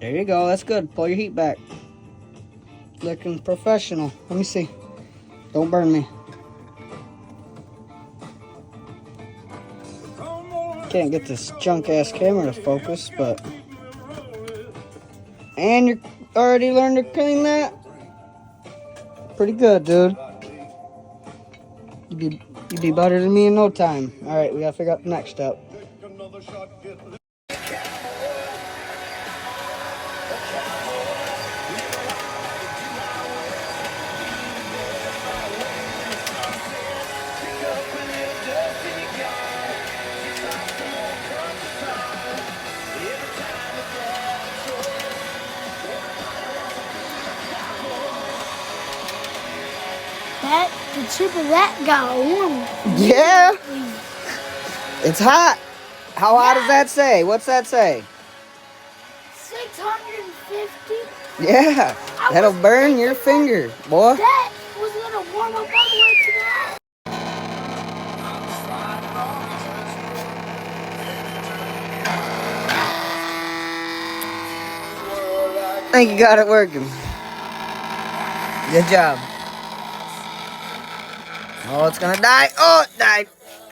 There you go. That's good. Pull your heat back. Looking professional. Let me see. Don't burn me. Can't get this junk ass camera to focus, but. And you already learned to clean that? Pretty good, dude. You'd be better than me in no time. Alright, we gotta figure out the next step. The tip of that got warm. Yeah. It's hot. How hot does that say? What's that say? 650. Yeah. That'll burn your finger, boy. That was gonna warm up all the way to that. I think you got it working. Good job. Oh, it's gonna die. Oh, it died.